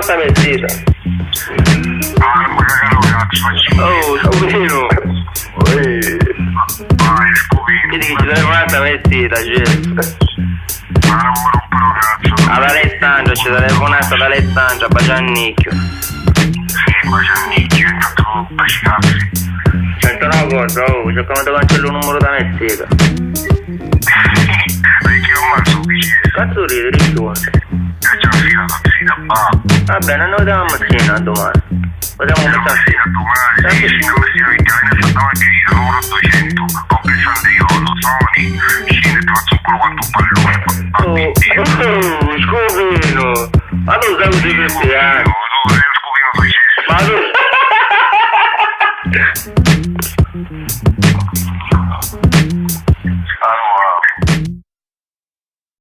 fatta mentita. Ah, non mi cagare un cazzo, facci. Oh, scopino. Vai, scopino. Che dici, telefonata mentita, gente. Ma non mi rompere un cazzo. Ad Alessandro, c'è telefonata ad Alessandro, Baciannicchio. Sì, Baciannicchio, è andato bacicazzi. Sento una cosa, oh, c'è come te cancello un numero da mentita. Perché non mi so vicino. Cazzo ridi, riccione. È già filato, zita, Va bene, noi vediamo a mattina domani. Possiamo mettere sì, a domani, sì, sì, come si viene esattamente il numero 200, compensante io, lo Sony, scende e ti faccio un culo quanto un pallone. Scopino! Ma tu sai così questi anni? Tu sei un scopino 200. Ma tu...